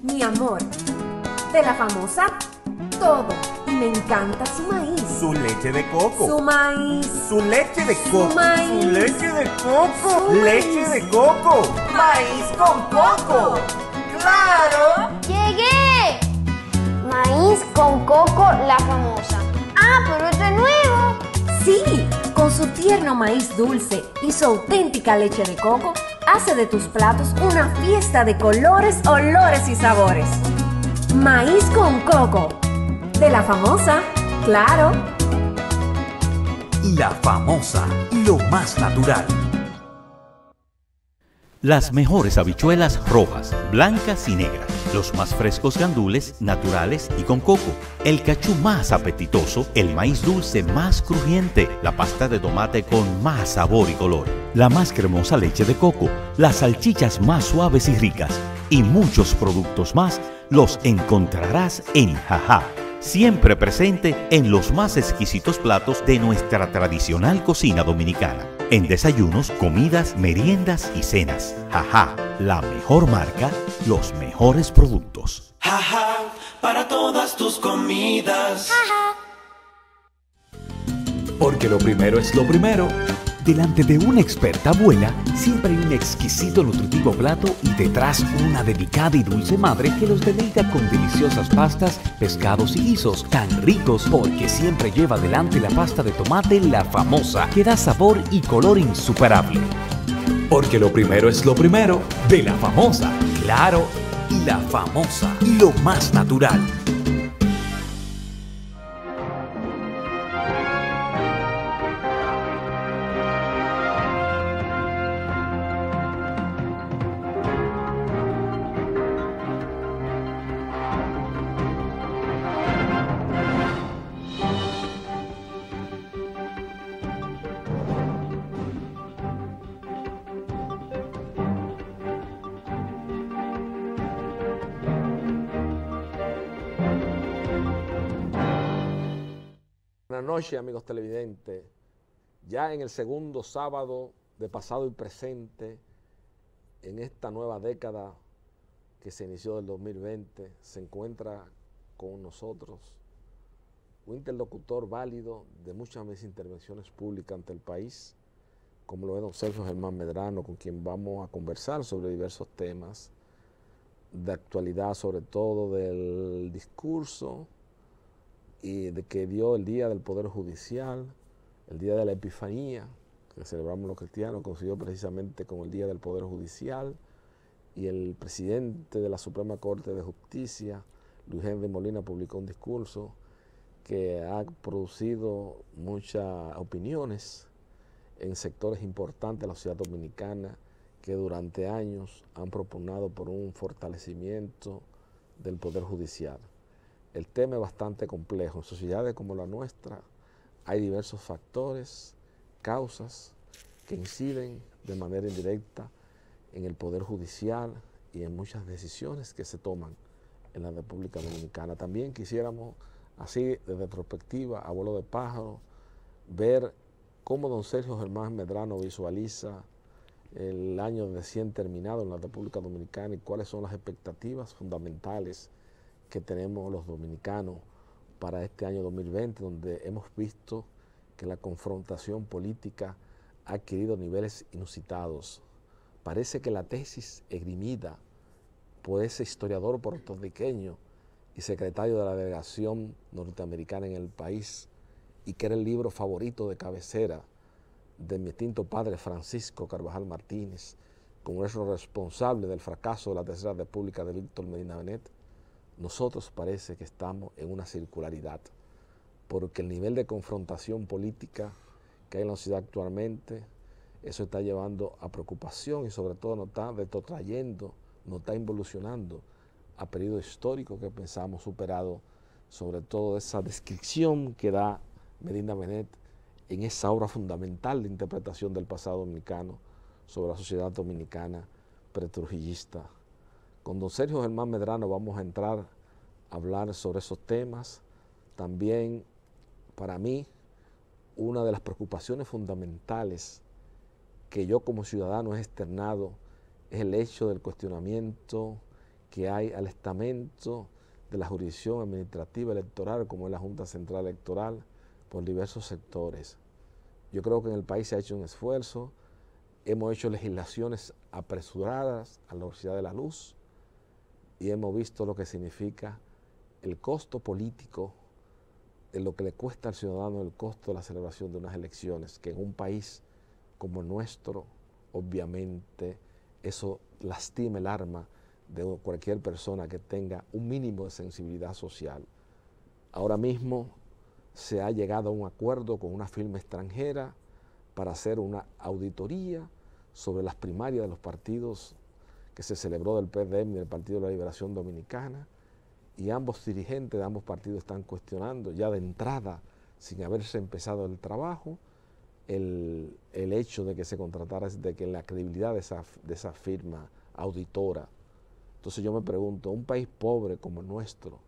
Mi amor, de la famosa, todo. Y me encanta su maíz. Su leche de coco. Su maíz. Su leche de coco. Su maíz. Su leche de coco. Su Leche maíz. de coco. Maíz con coco. ¡Claro! ¡Llegué! Maíz con coco, la famosa. ¡Ah, pero esto es nuevo! Sí, con su tierno maíz dulce y su auténtica leche de coco, hace de tus platos una fiesta de colores, olores y sabores. Maíz con coco. De la famosa, claro. La famosa, lo más natural. Las mejores habichuelas rojas, blancas y negras. Los más frescos gandules, naturales y con coco. El cachú más apetitoso, el maíz dulce más crujiente, la pasta de tomate con más sabor y color, la más cremosa leche de coco, las salchichas más suaves y ricas y muchos productos más los encontrarás en Jajá. Siempre presente en los más exquisitos platos de nuestra tradicional cocina dominicana. En desayunos, comidas, meriendas y cenas. Jajá, la mejor marca, los mejores productos. Jajá, para todas tus comidas. Porque lo primero es lo primero. Delante de una experta abuela, siempre hay un exquisito nutritivo plato y detrás una delicada y dulce madre que los deleita con deliciosas pastas, pescados y guisos tan ricos porque siempre lleva adelante la pasta de tomate la famosa, que da sabor y color insuperable. Porque lo primero es lo primero, de la famosa, claro, y la famosa, lo más natural. Buenas noches, amigos televidentes. Ya en el segundo sábado de pasado y presente, en esta nueva década que se inició del 2020, se encuentra con nosotros un interlocutor válido de muchas de mis intervenciones públicas ante el país, como lo es don Sergio Germán Medrano, con quien vamos a conversar sobre diversos temas de actualidad, sobre todo del discurso y de que dio el Día del Poder Judicial, el Día de la Epifanía, que celebramos los cristianos, coincidió precisamente con el Día del Poder Judicial, y el presidente de la Suprema Corte de Justicia, Luis Henry Molina, publicó un discurso que ha producido muchas opiniones en sectores importantes de la sociedad dominicana que durante años han propugnado por un fortalecimiento del Poder Judicial. El tema es bastante complejo. En sociedades como la nuestra hay diversos factores, causas que inciden de manera indirecta en el Poder Judicial y en muchas decisiones que se toman en la República Dominicana. También quisiéramos, así de retrospectiva, a vuelo de pájaro, ver cómo don Sergio Germán Medrano visualiza el año recién terminado en la República Dominicana y cuáles son las expectativas fundamentales que tenemos los dominicanos para este año 2020, donde hemos visto que la confrontación política ha adquirido niveles inusitados. Parece que la tesis esgrimida por ese historiador puertorriqueño y secretario de la delegación norteamericana en el país, y que era el libro favorito de cabecera de mi extinto padre Francisco Carvajal Martínez, como es responsable del fracaso de la Tercera República de Víctor Medina Benet, nosotros parece que estamos en una circularidad, porque el nivel de confrontación política que hay en la sociedad actualmente, eso está llevando a preocupación y sobre todo nos está retrotrayendo, nos está involucionando a periodos históricos que pensamos superados, sobre todo esa descripción que da Medina Benet en esa obra fundamental de interpretación del pasado dominicano sobre la sociedad dominicana pretrujillista. Con don Sergio Germán Medrano vamos a entrar a hablar sobre esos temas. También, para mí, una de las preocupaciones fundamentales que yo como ciudadano he externado es el hecho del cuestionamiento que hay al estamento de la jurisdicción administrativa electoral, como es la Junta Central Electoral, por diversos sectores. Yo creo que en el país se ha hecho un esfuerzo, hemos hecho legislaciones apresuradas a la velocidad de la luz y hemos visto lo que significa el costo político de lo que le cuesta al ciudadano el costo de la celebración de unas elecciones, que en un país como el nuestro, obviamente, eso lastima el alma de cualquier persona que tenga un mínimo de sensibilidad social. Ahora mismo se ha llegado a un acuerdo con una firma extranjera para hacer una auditoría sobre las primarias de los partidos que se celebró del PRM y del Partido de la Liberación Dominicana, y ambos dirigentes de ambos partidos están cuestionando ya de entrada, sin haberse empezado el trabajo, el hecho de que se contratara, de que la credibilidad de esa firma auditora. Entonces yo me pregunto, un país pobre como el nuestro,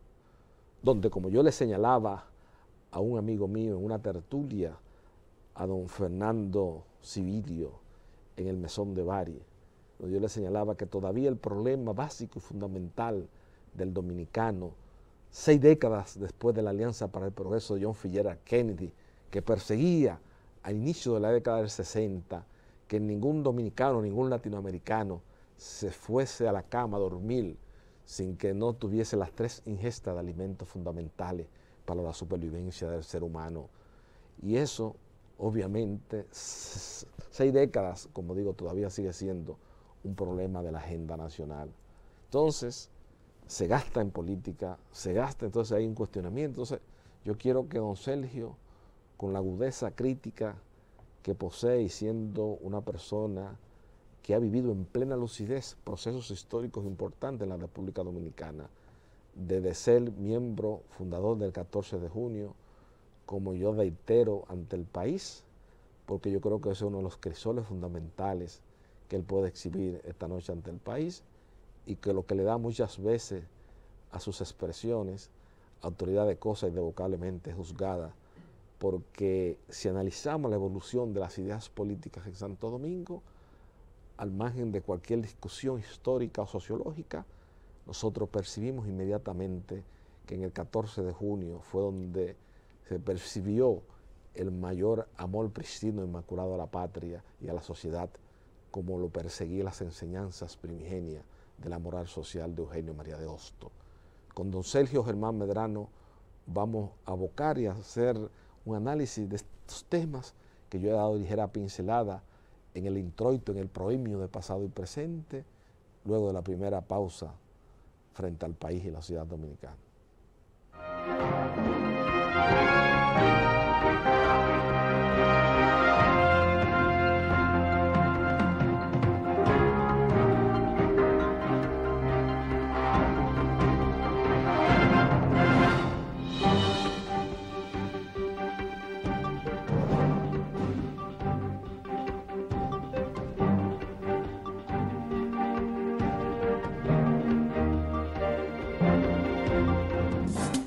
donde, como yo le señalaba a un amigo mío en una tertulia, a don Fernando Civilio, en el Mesón de Bari, donde yo le señalaba que todavía el problema básico y fundamental del dominicano, 6 décadas después de la Alianza para el Progreso de John F. Kennedy, que perseguía al inicio de la década del 60, que ningún dominicano, ningún latinoamericano se fuese a la cama a dormir sin que no tuviese las 3 ingestas de alimentos fundamentales para la supervivencia del ser humano. Y eso, obviamente, 6 décadas, como digo, todavía sigue siendo un problema de la agenda nacional. Entonces, se gasta en política, se gasta, entonces hay un cuestionamiento. Entonces, yo quiero que don Sergio, con la agudeza crítica que posee y siendo una persona que ha vivido en plena lucidez procesos históricos importantes en la República Dominicana, desde ser miembro fundador del 14 de junio, como yo reitero ante el país, porque yo creo que ese es uno de los crisoles fundamentales que él puede exhibir esta noche ante el país, y que lo que le da muchas veces a sus expresiones autoridad de cosa irrevocablemente juzgada, porque si analizamos la evolución de las ideas políticas en Santo Domingo, al margen de cualquier discusión histórica o sociológica, nosotros percibimos inmediatamente que en el 14 de junio fue donde se percibió el mayor amor pristino e inmaculado a la patria y a la sociedad, como lo perseguían las enseñanzas primigenias de la moral social de Eugenio María de Hostos. Con don Sergio Germán Medrano vamos a abocar y a hacer un análisis de estos temas que yo he dado ligera pincelada en el introito, en el proimio de pasado y presente, luego de la primera pausa frente al país y la sociedad dominicana.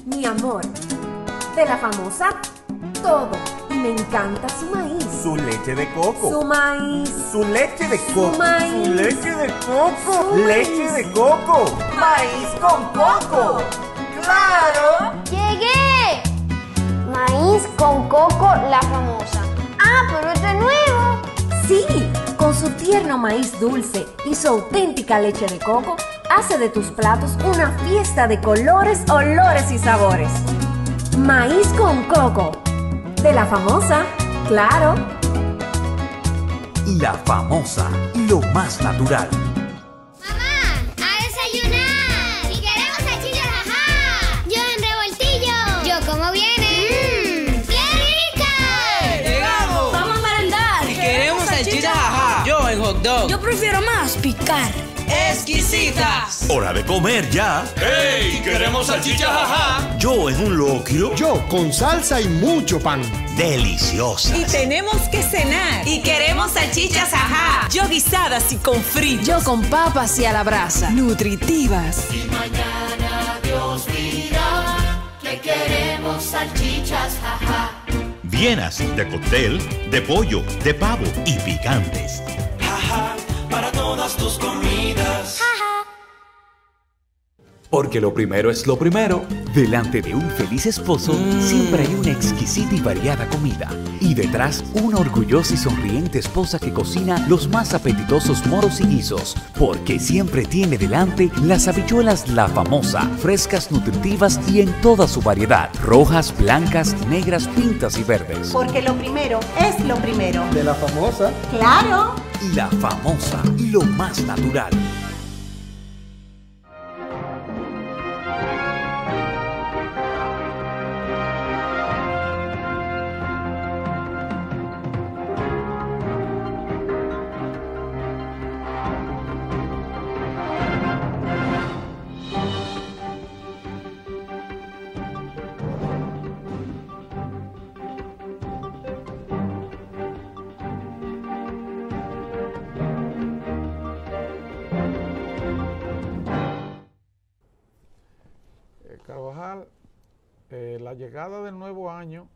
Mi amor, de la famosa, todo. Y me encanta su maíz. Su leche de coco. Su maíz. Su leche de coco. Su maíz. Su leche de coco. Su Leche maíz. de coco. Maíz con coco. ¡Claro! ¡Llegué! Maíz con coco, la famosa. ¡Ah, pero este es nuevo! Sí, con su tierno maíz dulce y su auténtica leche de coco, hace de tus platos una fiesta de colores, olores y sabores. Maíz con coco. De la famosa, claro. La famosa, lo más natural. ¡Mamá! ¡A desayunar! ¡Y queremos salchichas Jajá! ¡Yo en revoltillo! ¡Yo como viene! ¡Qué rica! ¡Llegamos! ¡Vamos a merendar! Y queremos salchichas Jajá. Yo en hot dog. Yo prefiero más picar. ¡Exquisito! salchichitas. Hora de comer ya. ¡Ey! ¡Queremos salchichas, ajá! Yo en un locrio. Yo con salsa y mucho pan. Deliciosa. Y tenemos que cenar. Y queremos salchichas, ajá. Yo guisadas y con fritos. Yo con papas y a la brasa. Nutritivas. Y mañana Dios dirá que queremos salchichas, jaja. Llenas de cóctel, de pollo, de pavo y picantes. Jaja, para todas tus comidas. Porque lo primero es lo primero. Delante de un feliz esposo siempre hay una exquisita y variada comida. Y detrás, una orgullosa y sonriente esposa que cocina los más apetitosos moros y guisos. Porque siempre tiene delante las habichuelas La Famosa, frescas, nutritivas y en toda su variedad. Rojas, blancas, negras, pintas y verdes. Porque lo primero es lo primero. De La Famosa. ¡Claro! La Famosa, lo más natural. Carvajal, la llegada del nuevo año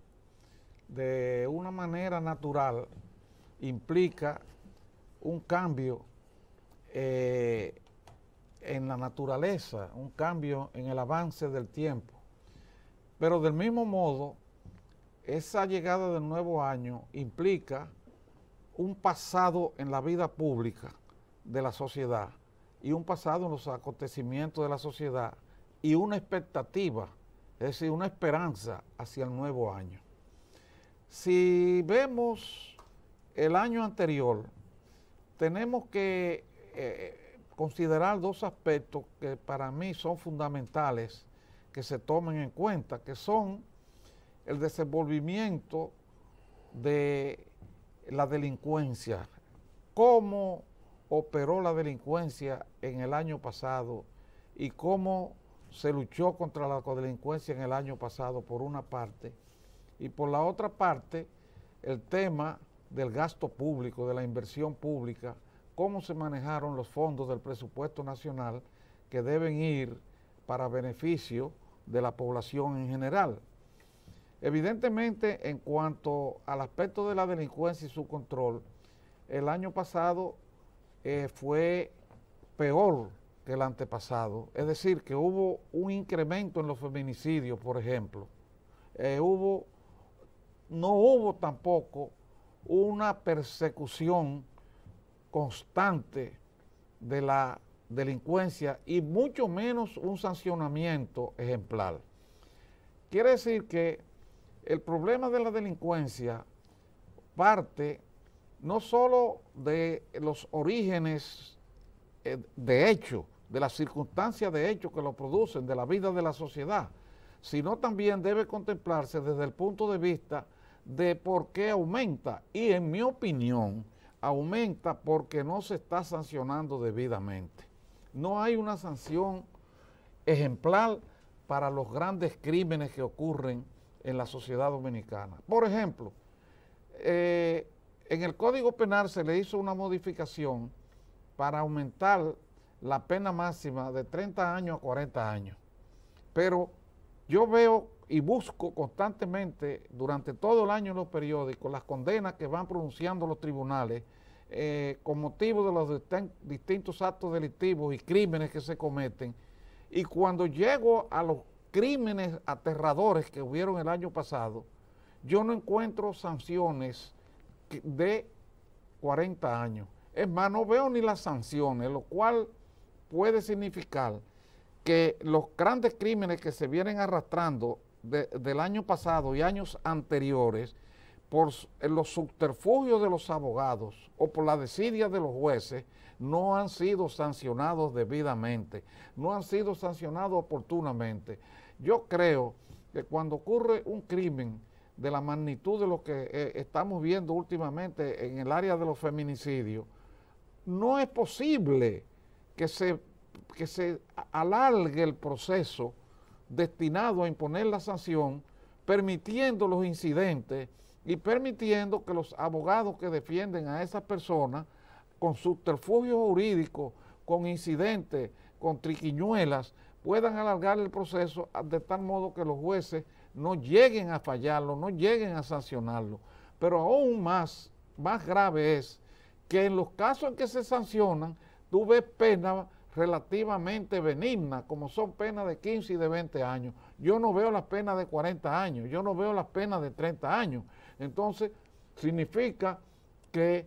de una manera natural implica un cambio en la naturaleza, un cambio en el avance del tiempo. Pero del mismo modo, esa llegada del nuevo año implica un pasado en la vida pública de la sociedad y un pasado en los acontecimientos de la sociedad y una expectativa, es decir, una esperanza hacia el nuevo año. Si vemos el año anterior, tenemos que considerar dos aspectos que para mí son fundamentales que se tomen en cuenta, que son el desenvolvimiento de la delincuencia, cómo operó la delincuencia en el año pasado y cómo se luchó contra la delincuencia en el año pasado por una parte, y por la otra parte el tema del gasto público, de la inversión pública, cómo se manejaron los fondos del presupuesto nacional que deben ir para beneficio de la población en general. Evidentemente, en cuanto al aspecto de la delincuencia y su control, el año pasado fue peor que el antepasado, es decir, que hubo un incremento en los feminicidios, por ejemplo. No hubo tampoco una persecución constante de la delincuencia y mucho menos un sancionamiento ejemplar. Quiere decir que el problema de la delincuencia parte no solo de los orígenes de hecho, de las circunstancias de hecho que lo producen, de la vida de la sociedad, sino también debe contemplarse desde el punto de vista de por qué aumenta. Y en mi opinión, aumenta porque no se está sancionando debidamente. No hay una sanción ejemplar para los grandes crímenes que ocurren en la sociedad dominicana. Por ejemplo, en el Código Penal se le hizo una modificación para aumentar la pena máxima de 30 años a 40 años. Pero yo veo y busco constantemente durante todo el año en los periódicos las condenas que van pronunciando los tribunales con motivo de los distintos actos delictivos y crímenes que se cometen. Y cuando llego a los crímenes aterradores que hubieron el año pasado, yo no encuentro sanciones de 40 años. Es más, no veo ni las sanciones, lo cual puede significar que los grandes crímenes que se vienen arrastrando del año pasado y años anteriores por los subterfugios de los abogados o por la desidia de los jueces no han sido sancionados debidamente, no han sido sancionados oportunamente. Yo creo que cuando ocurre un crimen de la magnitud de lo que estamos viendo últimamente en el área de los feminicidios, no es posible que se se alargue el proceso destinado a imponer la sanción, permitiendo los incidentes y permitiendo que los abogados que defienden a esas personas con subterfugio jurídico, con incidentes, con triquiñuelas, puedan alargar el proceso de tal modo que los jueces no lleguen a fallarlo, no lleguen a sancionarlo. Pero aún más grave es que en los casos en que se sancionan, tú ves penas relativamente benignas, como son penas de 15 y de 20 años. Yo no veo las penas de 40 años, yo no veo las penas de 30 años. Entonces, significa que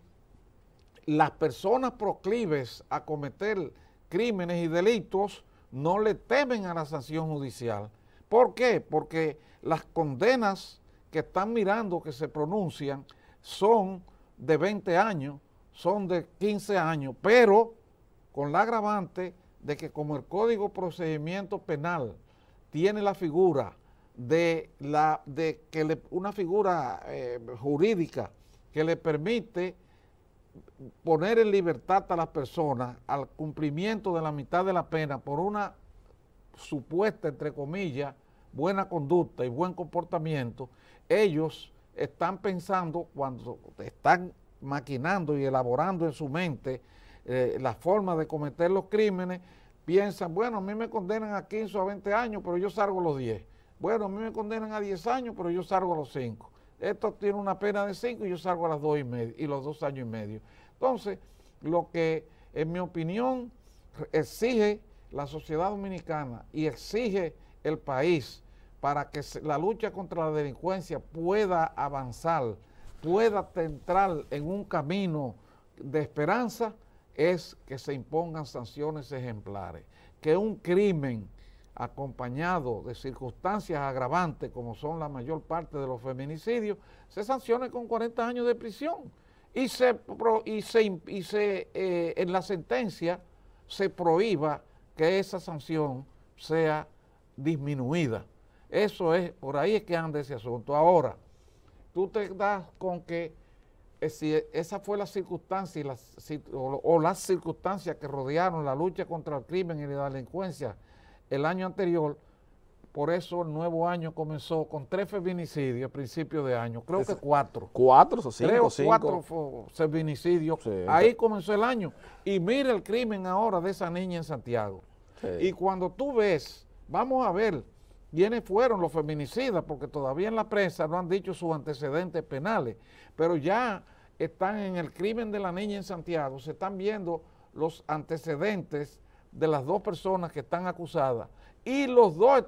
las personas proclives a cometer crímenes y delitos no le temen a la sanción judicial. ¿Por qué? Porque las condenas que están mirando que se pronuncian son de 20 años, son de 15 años, pero con la agravante de que como el Código de Procedimiento Penal tiene la figura una figura jurídica que le permite poner en libertad a las personas al cumplimiento de la mitad de la pena por una supuesta, entre comillas, buena conducta y buen comportamiento, ellos están pensando, cuando están maquinando y elaborando en su mente la forma de cometer los crímenes, piensan, bueno, a mí me condenan a 15 o a 20 años, pero yo salgo a los 10. Bueno, a mí me condenan a 10 años, pero yo salgo a los 5. Esto tiene una pena de 5 y yo salgo a las 2 y medio, y los 2 años y medio. Entonces, lo que en mi opinión exige la sociedad dominicana y exige el país para que la lucha contra la delincuencia pueda avanzar, pueda entrar en un camino de esperanza, es que se impongan sanciones ejemplares, que un crimen acompañado de circunstancias agravantes, como son la mayor parte de los feminicidios, se sancione con 40 años de prisión y en la sentencia se prohíba que esa sanción sea disminuida. Eso es, por ahí es que anda ese asunto. Ahora, tú te das con que si esa fue la circunstancia o las circunstancias que rodearon la lucha contra el crimen y la delincuencia el año anterior, por eso el nuevo año comenzó con 3 feminicidios a principios de año, creo que 4. 4 o 5. 4 feminicidios, sí. Ahí comenzó el año. Y mira el crimen ahora de esa niña en Santiago. Sí. Y cuando tú ves, vamos a ver quiénes fueron los feminicidas, porque todavía en la prensa no han dicho sus antecedentes penales, pero ya están en el crimen de la niña en Santiago, se están viendo los antecedentes de las 2 personas que están acusadas, y los 2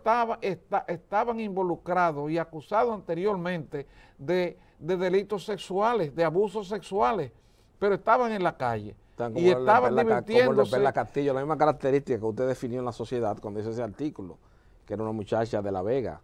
estaban involucrados y acusados anteriormente de delitos sexuales, de abusos sexuales, pero estaban en la calle y estaban divirtiéndose. Como Perla Castillo, la misma característica que usted definió en la sociedad cuando hizo ese artículo, que era una muchacha de La Vega.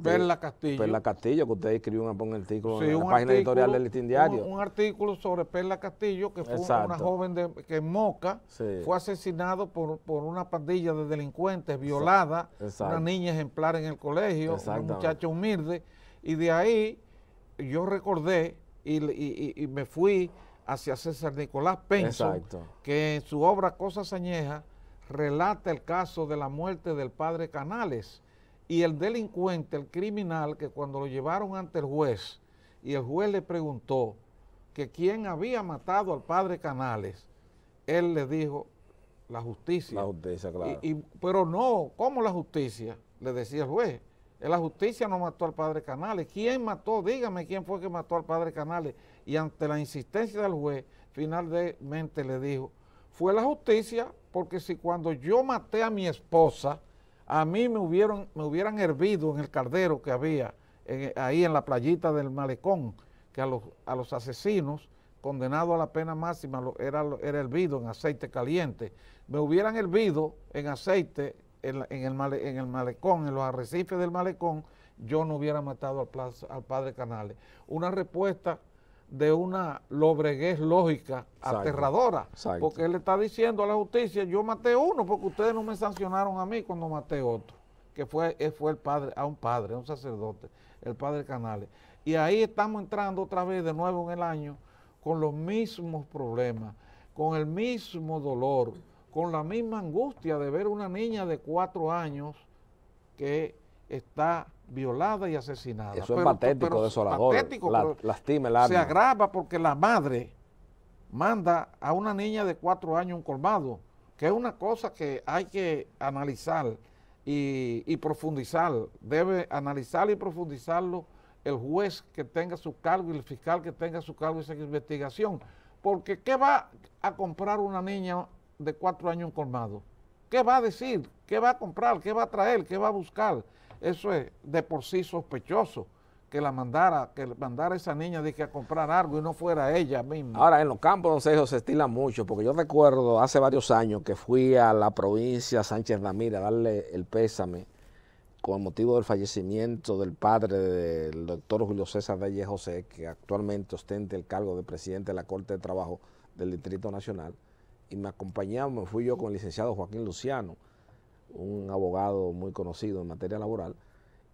Perla Castillo. Perla Castillo, que usted escribió un artículo en la página editorial del Listín Diario. Un artículo sobre Perla Castillo, que fue una joven que en Moca fue asesinado por una pandilla de delincuentes, violada, una niña ejemplar en el colegio, una muchacha humilde, y de ahí yo recordé y me fui hacia César Nicolás Penson, que en su obra Cosas Añejas relata el caso de la muerte del padre Canales. Y el delincuente, el criminal, que cuando lo llevaron ante el juez y el juez le preguntó que quién había matado al padre Canales, él le dijo, la justicia. La justicia, claro. Pero no, ¿cómo la justicia? Le decía el juez. La justicia no mató al padre Canales. ¿Quién mató? Dígame quién fue que mató al padre Canales. Y ante la insistencia del juez, finalmente le dijo, fue la justicia, porque si cuando yo maté a mi esposa, a mí me hubieran hervido en el caldero que había ahí en la playita del Malecón, que a los asesinos condenados a la pena máxima era hervido en aceite caliente. Me hubieran hervido en aceite en el Malecón, en los arrecifes del Malecón, yo no hubiera matado al padre Canales. Una respuesta de una lobreguez lógica aterradora, porque él le está diciendo a la justicia, yo maté uno porque ustedes no me sancionaron a mí cuando maté otro, que fue el padre, a un sacerdote, el padre Canales. Y ahí estamos entrando otra vez de nuevo en el año con los mismos problemas, con el mismo dolor, con la misma angustia de ver una niña de 4 años que está violada y asesinada. Eso es patético, desolador. Patético, lastima el alma. Se agrava porque la madre manda a una niña de 4 años un colmado, que es una cosa que hay que analizar y profundizar. Debe analizar y profundizarlo el juez que tenga su cargo y el fiscal que tenga su cargo esa investigación. Porque ¿qué va a comprar una niña de 4 años un colmado? ¿Qué va a decir? ¿Qué va a comprar? ¿Qué va a traer? ¿Qué va a buscar? Eso es de por sí sospechoso, que mandara a esa niña de que a comprar algo y no fuera ella misma. Ahora, en los campos, don Sergio, se estila mucho, porque yo recuerdo hace varios años que fui a la provincia Sánchez Ramírez a darle el pésame con motivo del fallecimiento del padre del doctor Julio César Reyes José, que actualmente ostenta el cargo de presidente de la Corte de Trabajo del Distrito Nacional, y me fui yo con el licenciado Joaquín Luciano, un abogado muy conocido en materia laboral,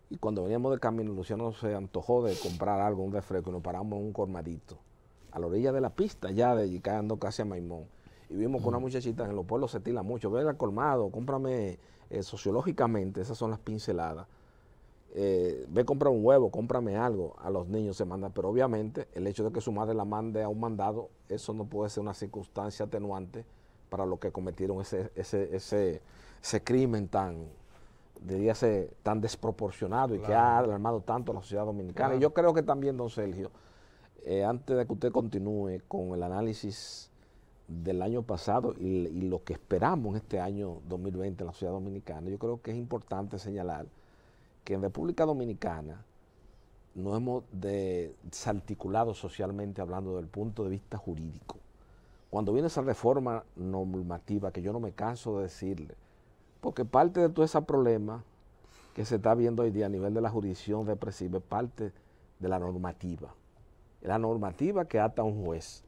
y cuando veníamos de camino, Luciano se antojó de comprar algo, un refresco, y nos paramos en un colmadito, a la orilla de la pista, ya de llegando casi a Maimón, y vimos que una muchachita, en los pueblos se estila mucho, ve al colmado, cómprame, sociológicamente, esas son las pinceladas, ve, compra un huevo, cómprame algo, a los niños se manda, pero obviamente el hecho de que su madre la mande a un mandado, eso no puede ser una circunstancia atenuante para lo que cometieron ese crimen tan desproporcionado y que ha alarmado tanto a la sociedad dominicana. Y yo creo que también, don Sergio, antes de que usted continúe con el análisis del año pasado y lo que esperamos en este año 2020 en la sociedad dominicana, yo creo que es importante señalar que en República Dominicana nos hemos desarticulado socialmente hablando del punto de vista jurídico. Cuando viene esa reforma normativa, que yo no me canso de decirle, porque parte de todo ese problema que se está viendo hoy día a nivel de la jurisdicción represiva es parte de la normativa. La normativa que ata a un juez.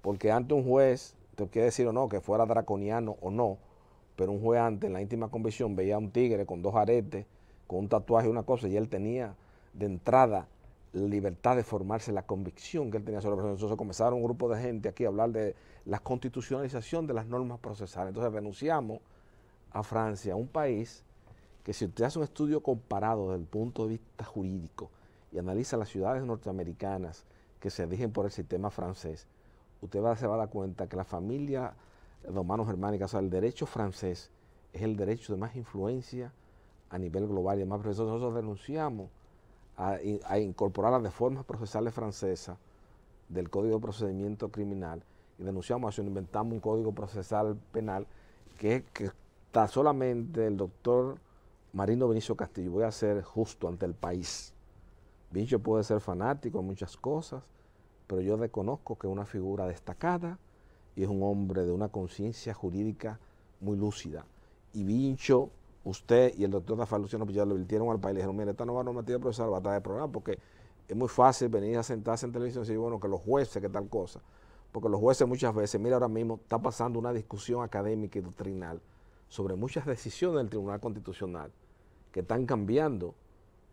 Porque antes un juez, te quiere decir o no, que fuera draconiano o no, pero un juez antes en la íntima convicción veía a un tigre con 2 aretes, con un tatuaje y una cosa, y él tenía de entrada la libertad de formarse la convicción que él tenía sobre la persona. Entonces comenzaron un grupo de gente aquí a hablar de la constitucionalización de las normas procesales. Entonces renunciamos a Francia, un país que si usted hace un estudio comparado desde el punto de vista jurídico y analiza las ciudades norteamericanas que se rigen por el sistema francés, usted se va a dar cuenta que la familia romano-germánica, o sea, el derecho francés es el derecho de más influencia a nivel global y además nosotros renunciamos a incorporar las reformas procesales francesas del Código de Procedimiento Criminal y denunciamos a eso, inventamos un Código Procesal Penal que está solamente el doctor Marino Benicio Castillo. Voy a ser justo ante el país. Benicio puede ser fanático de muchas cosas, pero yo reconozco que es una figura destacada y es un hombre de una conciencia jurídica muy lúcida. Y Vincho, usted y el doctor Rafael Luciano Pillado le advirtieron al país y le dijeron, mire, esta nueva normativa procesal va a traer problemas porque es muy fácil venir a sentarse en televisión y decir, bueno, que los jueces, que tal cosa. Porque los jueces muchas veces, mira, ahora mismo está pasando una discusión académica y doctrinal sobre muchas decisiones del Tribunal Constitucional que están cambiando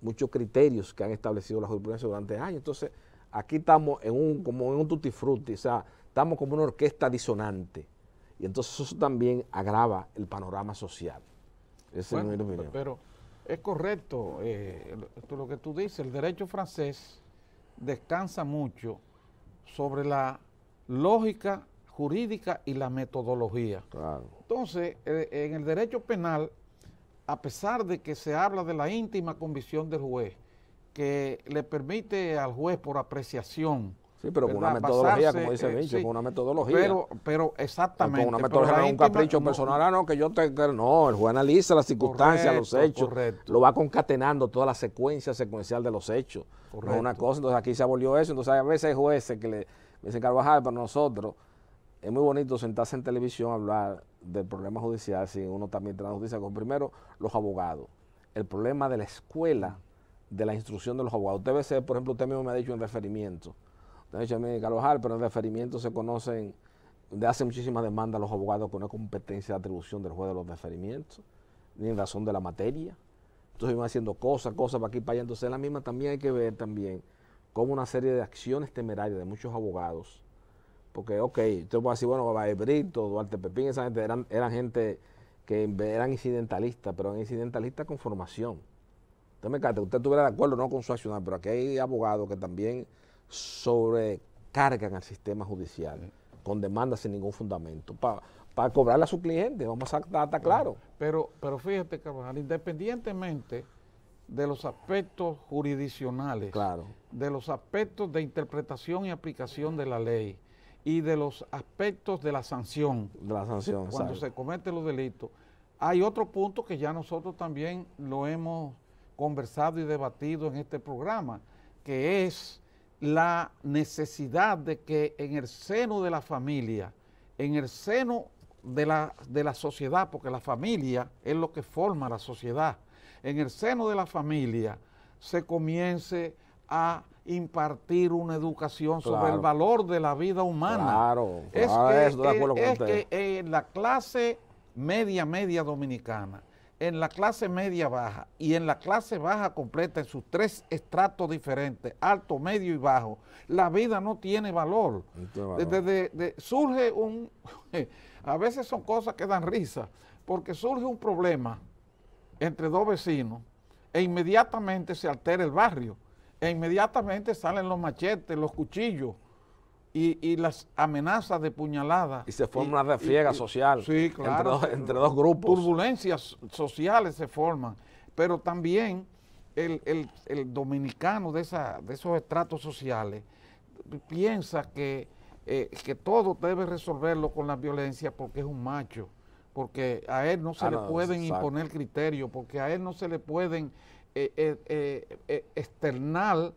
muchos criterios que han establecido la jurisprudencia durante años. Entonces, aquí estamos como en un tutti frutti, o sea, estamos como una orquesta disonante. Y entonces eso también agrava el panorama social. Esa es mi opinión. Pero es correcto lo que tú dices, el derecho francés descansa mucho sobre la lógica jurídica y la metodología. Claro. Entonces, en el derecho penal, a pesar de que se habla de la íntima convicción del juez, que le permite al juez por apreciación. Sí, pero con una metodología, como dice Vincho, con una metodología. Pero exactamente. Con una metodología, no un capricho personal, no, que yo no, el juez analiza las circunstancias, los hechos, lo va concatenando toda la secuencial de los hechos. No es una cosa, entonces aquí se abolió eso, entonces a veces hay jueces que le dicen, Carvajal, para nosotros es muy bonito sentarse en televisión a hablar del problema judicial, si uno también trae justicia, con primero los abogados, el problema de la escuela, de la instrucción de los abogados. Usted ve, por ejemplo, usted mismo me ha dicho en referimiento, usted ha dicho a mí, Carvajal, pero en referimiento se conocen, de hace muchísimas demandas a los abogados con una competencia de atribución del juez de los referimientos, ni en razón de la materia. Entonces van haciendo cosas para aquí, para allá. Entonces en la misma también hay que ver también cómo una serie de acciones temerarias de muchos abogados Porque, ok, yo puedo decir, bueno, Brito, Duarte Pepín, esa gente eran gente que eran incidentalistas, pero eran incidentalistas con formación. Usted estuviera de acuerdo no con su accionar, pero aquí hay abogados que también sobrecargan al sistema judicial con demandas sin ningún fundamento para cobrarle a su cliente, vamos a estar claro. Pero fíjate, Carvajal, independientemente de los aspectos jurisdiccionales, de los aspectos de interpretación y aplicación de la ley y de los aspectos de la sanción, cuando se cometen los delitos, hay otro punto que ya nosotros también lo hemos conversado y debatido en este programa, que es la necesidad de que en el seno de la familia, en el seno de la sociedad, porque la familia es lo que forma la sociedad, en el seno de la familia se comience a impartir una educación sobre el valor de la vida humana. Es que en la clase media dominicana, en la clase media baja y en la clase baja completa, en sus tres estratos diferentes, alto, medio y bajo, la vida no tiene valor. Surge a veces son cosas que dan risa, porque surge un problema entre dos vecinos e inmediatamente se altera el barrio, e inmediatamente salen los machetes, los cuchillos y las amenazas de puñaladas. Y se forma una refriega social entre dos grupos. Turbulencias sociales se forman, pero también el dominicano de esos estratos sociales piensa que todo debe resolverlo con la violencia porque es un macho, porque a él no se le pueden imponer criterios, porque a él no se le pueden externar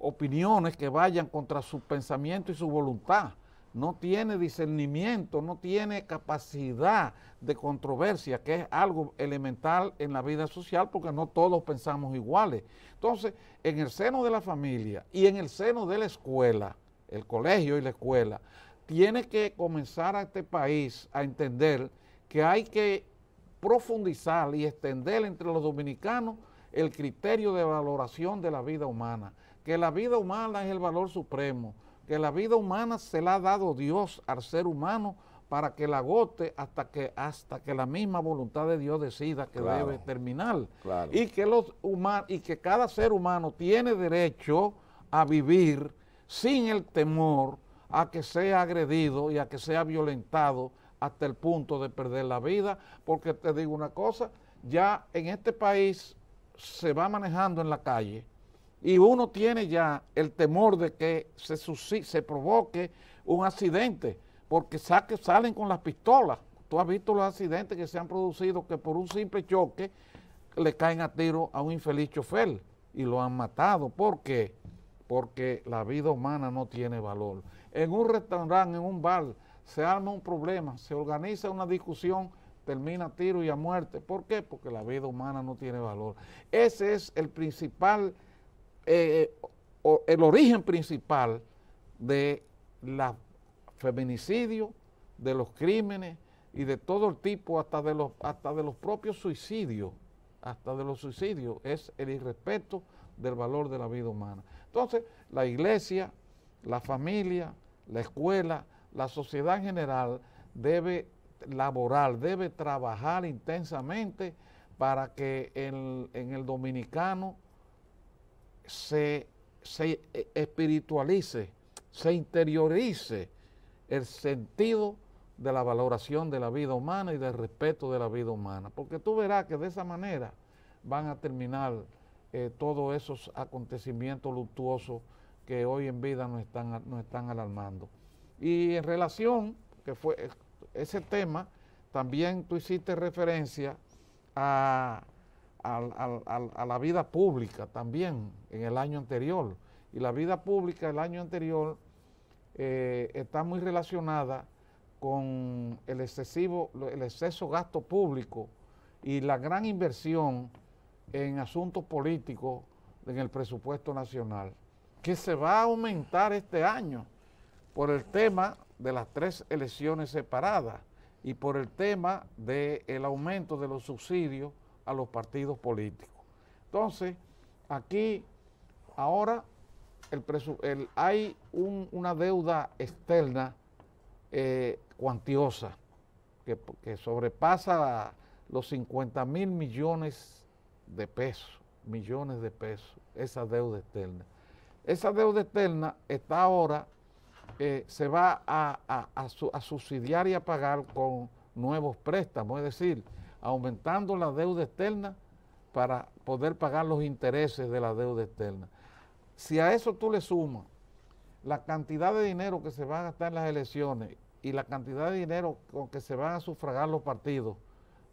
opiniones que vayan contra su pensamiento y su voluntad. No tiene discernimiento, no tiene capacidad de controversia, que es algo elemental en la vida social, porque no todos pensamos iguales. Entonces, en el seno de la familia y en el seno de la escuela, el colegio y la escuela, tiene que comenzar a este país a entender que hay que profundizar y extender entre los dominicanos el criterio de valoración de la vida humana, que la vida humana es el valor supremo, que la vida humana se la ha dado Dios al ser humano para que la agote hasta que la misma voluntad de Dios decida que debe terminar. Y que cada ser humano tiene derecho a vivir sin el temor a que sea agredido y a que sea violentado hasta el punto de perder la vida, porque te digo una cosa, ya en este país se va manejando en la calle y uno tiene ya el temor de que se provoque un accidente, porque salen con las pistolas. Tú has visto los accidentes que se han producido que por un simple choque le caen a tiro a un infeliz chofer y lo han matado. ¿Por qué? Porque la vida humana no tiene valor. En un restaurante, en un bar, se arma un problema, se organiza una discusión, termina a tiro y a muerte. ¿Por qué? Porque la vida humana no tiene valor. Ese es el principal, el origen principal de la feminicidio, de los crímenes y de todo el tipo, hasta de los propios suicidios, es el irrespeto del valor de la vida humana. Entonces, la iglesia, la familia, la escuela, la sociedad en general debe trabajar intensamente para que en el dominicano se espiritualice, se interiorice el sentido de la valoración de la vida humana y del respeto de la vida humana, porque tú verás que de esa manera van a terminar todos esos acontecimientos luctuosos que hoy en vida nos están alarmando. Y en relación, que fue ese tema, también tú hiciste referencia a la vida pública también en el año anterior. Y la vida pública el año anterior está muy relacionada con el exceso gasto público y la gran inversión en asuntos políticos en el presupuesto nacional, que se va a aumentar este año por el tema de las 3 elecciones separadas y por el tema del aumento de los subsidios a los partidos políticos. Entonces, aquí ahora hay una deuda externa cuantiosa que sobrepasa los 50.000 millones de pesos, esa deuda externa. Esa deuda externa está ahora, se va a subsidiar y a pagar con nuevos préstamos, es decir, aumentando la deuda externa para poder pagar los intereses de la deuda externa. Si a eso tú le sumas la cantidad de dinero que se va a gastar en las elecciones y la cantidad de dinero con que se van a sufragar los partidos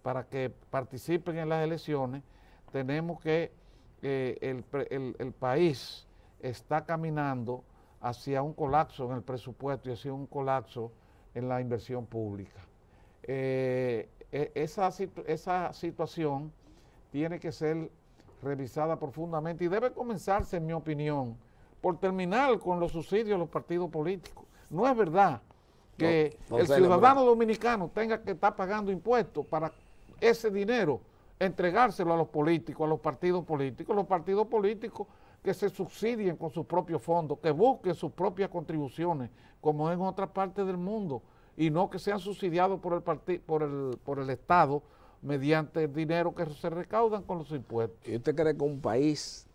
para que participen en las elecciones, tenemos que el país está caminando hacia un colapso en el presupuesto y hacia un colapso en la inversión pública. Esa situación tiene que ser revisada profundamente y debe comenzarse, en mi opinión, por terminar con los subsidios a los partidos políticos. No es verdad que el ciudadano dominicano tenga que estar pagando impuestos para ese dinero entregárselo a los políticos, a los partidos políticos que se subsidien con sus propios fondos, que busquen sus propias contribuciones, como en otras partes del mundo, y no que sean subsidiados por el Estado mediante el dinero que se recaudan con los impuestos. ¿Y usted cree que un país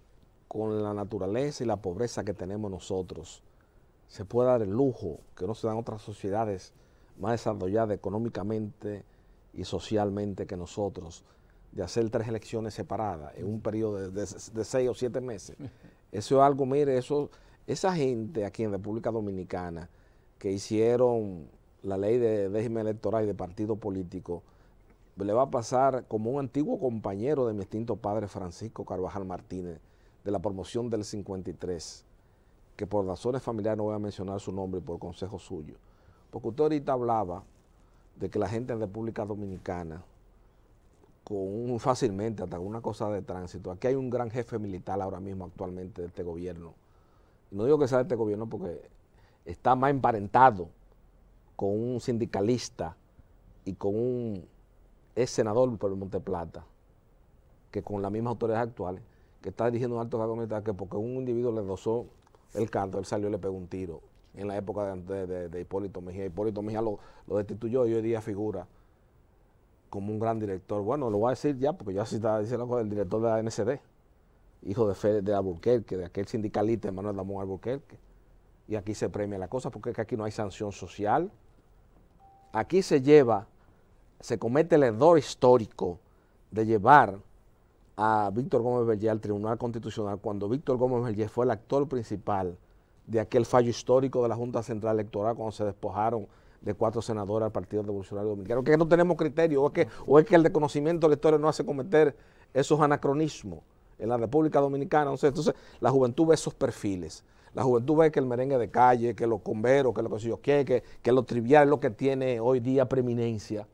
con la naturaleza y la pobreza que tenemos nosotros se puede dar el lujo que no se dan otras sociedades más desarrolladas económicamente y socialmente que nosotros, de hacer 3 elecciones separadas en un periodo de 6 o 7 meses? Eso es algo, mire, esa gente aquí en República Dominicana que hicieron la ley de régimen electoral y de partido político, le va a pasar como un antiguo compañero de mi extinto padre Francisco Carvajal Martínez, de la promoción del 53, que por razones familiares no voy a mencionar su nombre por consejo suyo, porque usted ahorita hablaba de que la gente en República Dominicana, fácilmente, hasta una cosa de tránsito, aquí hay un gran jefe militar ahora mismo actualmente de este gobierno, y no digo que sea de este gobierno porque está más emparentado con un sindicalista y con un ex senador por el Monteplata, que con las mismas autoridades actuales, que está dirigiendo un alto cargo militar, que porque un individuo le dosó el canto, él salió y le pegó un tiro en la época de Hipólito Mejía. Hipólito Mejía lo destituyó y hoy día figura como un gran director. Bueno, lo voy a decir ya, porque ya se está diciendo el director de la NCD, hijo de Alburquerque, de aquel sindicalista Manuel Damón Alburquerque. Y aquí se premia la cosa, porque es que aquí no hay sanción social. Aquí se comete el error histórico de llevar a Víctor Gómez Vergés al Tribunal Constitucional cuando Víctor Gómez Vergés fue el actor principal de aquel fallo histórico de la Junta Central Electoral cuando se despojaron de 4 senadores al Partido Revolucionario Dominicano. Que no tenemos criterio, o es que el desconocimiento de la historia no hace cometer esos anacronismos en la República Dominicana. Entonces la juventud ve esos perfiles. La juventud ve que el merengue de calle, que los converos, que lo que se yo quiere, que lo trivial es lo que tiene hoy día preeminencia.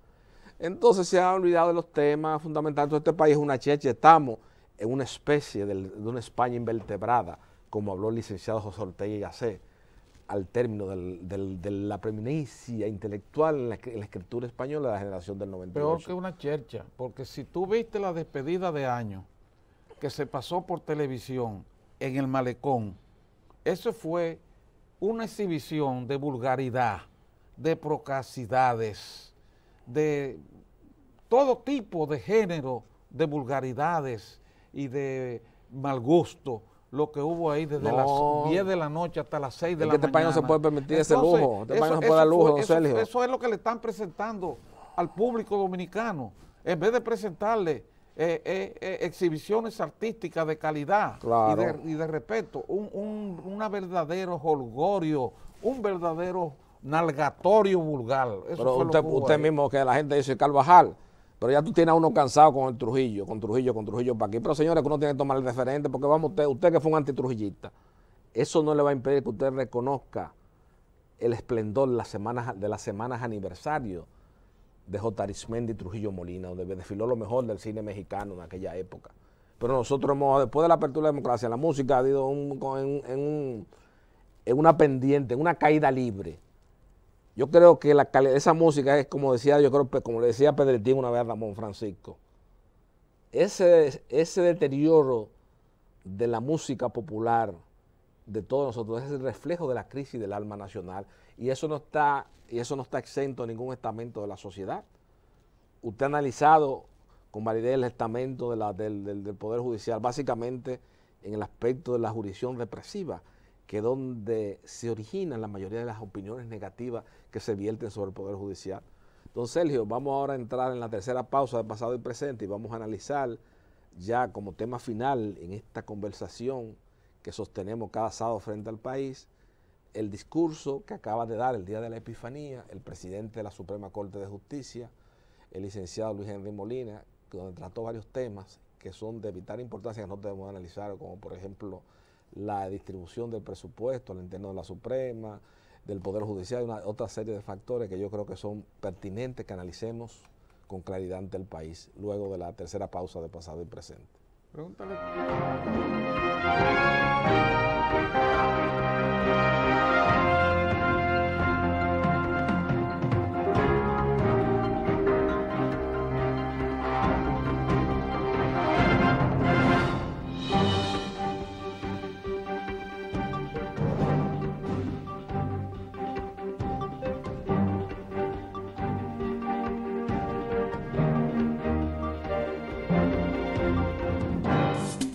Entonces se ha olvidado de los temas fundamentales. Entonces este país es una cheche, estamos en una especie de una España invertebrada, como habló el licenciado José Ortega y Gasset, al término de la preeminencia intelectual en la escritura española de la generación del 98. Peor que una chercha, porque si tú viste la despedida de año que se pasó por televisión en el Malecón, eso fue una exhibición de vulgaridad, de procacidades, de todo tipo de género de vulgaridades y de mal gusto, lo que hubo ahí desde las 10 de la noche hasta las 6 de la mañana. Este país no se puede permitir ese lujo, este país no puede dar lujo, don Sergio. Eso es lo que le están presentando al público dominicano, en vez de presentarle exhibiciones artísticas de calidad, claro, y de respeto, un verdadero jolgorio, un verdadero nalgatorio vulgar. Eso pero fue usted mismo, que la gente dice Carvajal, pero ya tú tienes a uno cansado con el Trujillo, con Trujillo para aquí. Pero señores, que uno tiene que tomar el referente, porque vamos, usted que fue un antitrujillista, eso no le va a impedir que usted reconozca el esplendor de las semanas aniversario de J. Arismendi Trujillo Molina, donde desfiló lo mejor del cine mexicano en aquella época. Pero nosotros después de la apertura de la democracia, la música ha ido en una pendiente, en una caída libre. Yo creo que esa música es como decía, como le decía Pedretín una vez a Ramón Francisco, ese deterioro de la música popular de todos nosotros, es el reflejo de la crisis del alma nacional, y eso no está exento de ningún estamento de la sociedad. Usted ha analizado con validez el estamento del Poder Judicial, básicamente en el aspecto de la jurisdicción represiva, que es donde se originan la mayoría de las opiniones negativas que se vierten sobre el Poder Judicial. Entonces, Sergio, vamos ahora a entrar en la tercera pausa de pasado y presente y vamos a analizar ya como tema final en esta conversación que sostenemos cada sábado frente al país, el discurso que acaba de dar el día de la Epifanía el presidente de la Suprema Corte de Justicia, el licenciado Luis Henry Molina, donde trató varios temas que son de vital importancia que no debemos analizar, como por ejemplo la distribución del presupuesto al interno de la Suprema, del Poder Judicial, y otra serie de factores que yo creo que son pertinentes que analicemos con claridad ante el país, luego de la tercera pausa de pasado y presente. Pregúntale.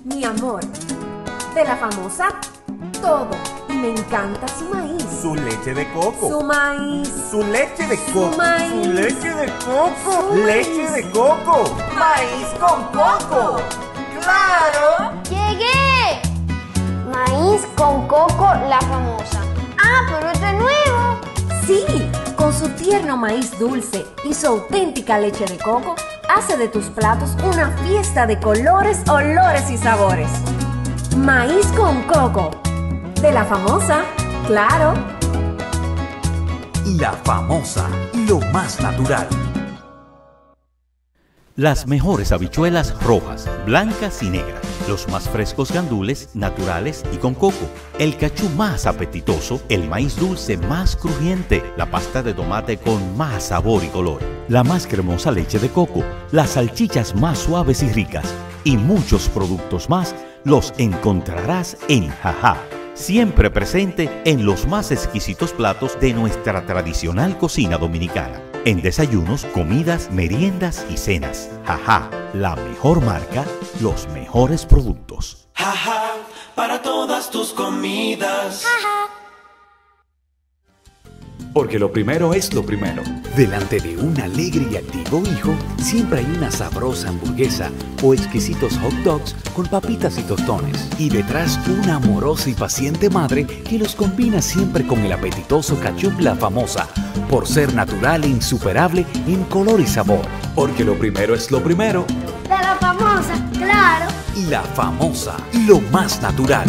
Mi amor, de la famosa todo, y me encanta su maíz. Su leche de coco. Su maíz. Su leche de coco. Su maíz. Su leche de coco. Su Leche maíz. de coco. Maíz con coco. ¡Claro! ¡Llegué! Maíz con coco, la famosa. ¡Ah, pero esto es nuevo! Sí, con su tierno maíz dulce y su auténtica leche de coco, hace de tus platos una fiesta de colores, olores y sabores. Maíz con coco, de la famosa, claro. La famosa, lo más natural. Las mejores habichuelas rojas, blancas y negras, los más frescos gandules, naturales y con coco, el cachú más apetitoso, el maíz dulce más crujiente, la pasta de tomate con más sabor y color, la más cremosa leche de coco, las salchichas más suaves y ricas y muchos productos más los encontrarás en Jajá, siempre presente en los más exquisitos platos de nuestra tradicional cocina dominicana. En desayunos, comidas, meriendas y cenas. Jajá, la mejor marca, los mejores productos. Jaja, para todas tus comidas. Porque lo primero es lo primero. Delante de un alegre y activo hijo, siempre hay una sabrosa hamburguesa o exquisitos hot dogs con papitas y tostones. Y detrás una amorosa y paciente madre que los combina siempre con el apetitoso ketchup La Famosa, por ser natural e insuperable en color y sabor. Porque lo primero es lo primero. De la famosa, claro. La Famosa, lo más natural.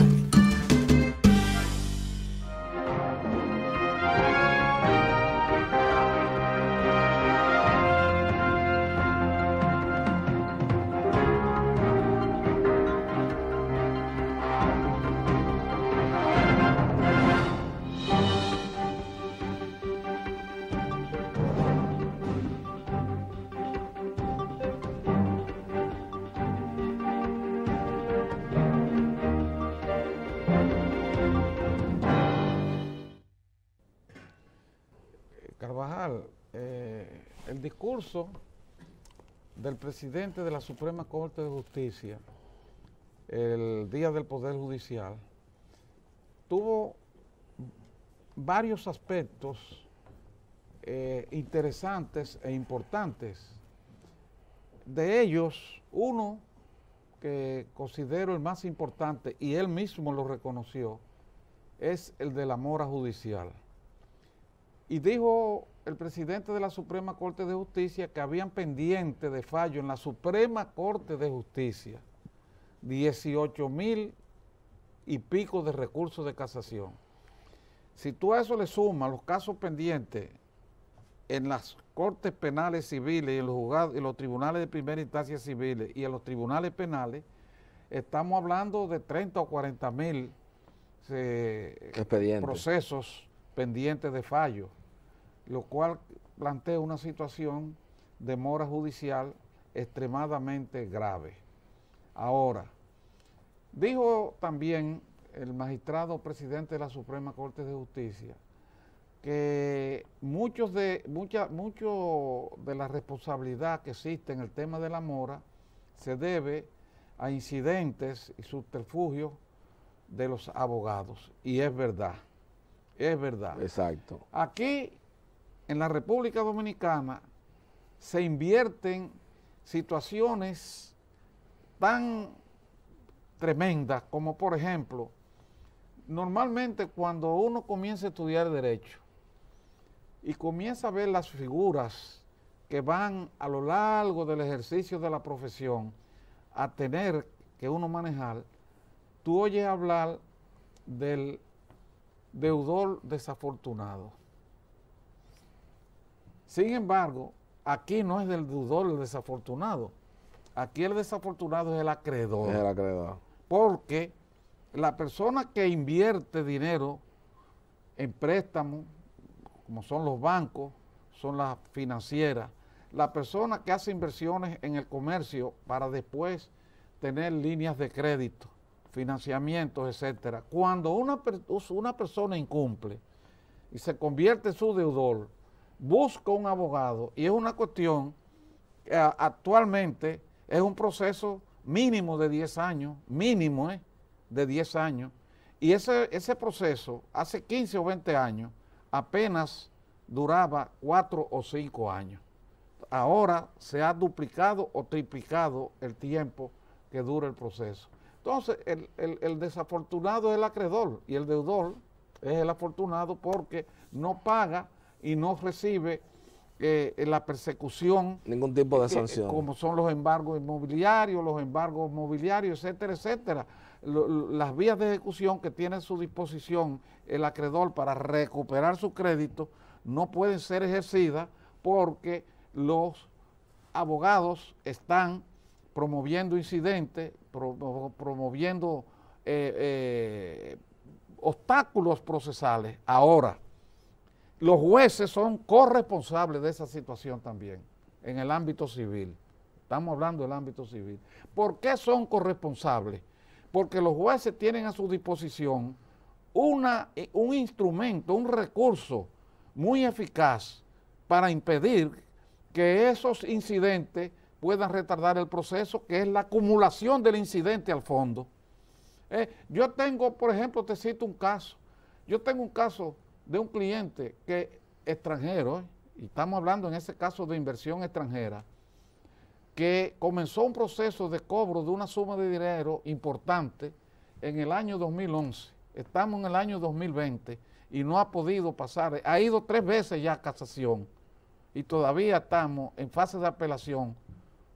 Carvajal, el discurso del presidente de la Suprema Corte de Justicia el día del Poder Judicial tuvo varios aspectos interesantes e importantes. De ellos, uno que considero el más importante, y él mismo lo reconoció, es el de la mora judicial. Y dijo el presidente de la Suprema Corte de Justicia que habían pendiente de fallo en la Suprema Corte de Justicia 18,000 y pico de recursos de casación. Si tú a eso le sumas los casos pendientes en las cortes penales civiles y en los juzgados, en los tribunales de primera instancia civiles y en los tribunales penales, estamos hablando de 30 o 40,000 procesos pendientes de fallo, lo cual plantea una situación de mora judicial extremadamente grave. Ahora, dijo también el magistrado presidente de la Suprema Corte de Justicia que mucho de la responsabilidad que existe en el tema de la mora se debe a incidentes y subterfugios de los abogados. Y es verdad, es verdad. Exacto. Aquí, en la República Dominicana, se invierten situaciones tan tremendas como, por ejemplo, normalmente cuando uno comienza a estudiar Derecho y comienza a ver las figuras que van a lo largo del ejercicio de la profesión a tener que uno manejar, tú oyes hablar del deudor desafortunado. Sin embargo, aquí no es del deudor el desafortunado. Aquí el desafortunado es el acreedor. Es el acreedor. Porque la persona que invierte dinero en préstamos, como son los bancos, son las financieras, la persona que hace inversiones en el comercio para después tener líneas de crédito, financiamientos, etcétera. Cuando una persona incumple y se convierte en su deudor, busca un abogado y es una cuestión que actualmente es un proceso mínimo de 10 años, mínimo de 10 años, y ese proceso hace 15 o 20 años apenas duraba 4 o 5 años. Ahora se ha duplicado o triplicado el tiempo que dura el proceso. Entonces, el desafortunado es el acreedor y el deudor es el afortunado porque no paga y no recibe la persecución. Ningún tipo de sanción. Como son los embargos mobiliarios, etcétera, etcétera. Las vías de ejecución que tiene a su disposición el acreedor para recuperar su crédito no pueden ser ejercidas porque los abogados están promoviendo incidentes, promoviendo obstáculos procesales. Ahora, los jueces son corresponsables de esa situación también, en el ámbito civil. Estamos hablando del ámbito civil. ¿Por qué son corresponsables? Porque los jueces tienen a su disposición un instrumento, un recurso muy eficaz para impedir que esos incidentes puedan retardar el proceso, que es la acumulación del incidente al fondo. Yo tengo, por ejemplo, te cito un caso. Yo tengo un caso de un cliente que extranjero, y estamos hablando en ese caso de inversión extranjera, que comenzó un proceso de cobro de una suma de dinero importante en el año 2011. Estamos en el año 2020 y no ha podido pasar. Ha ido 3 veces ya a casación y todavía estamos en fase de apelación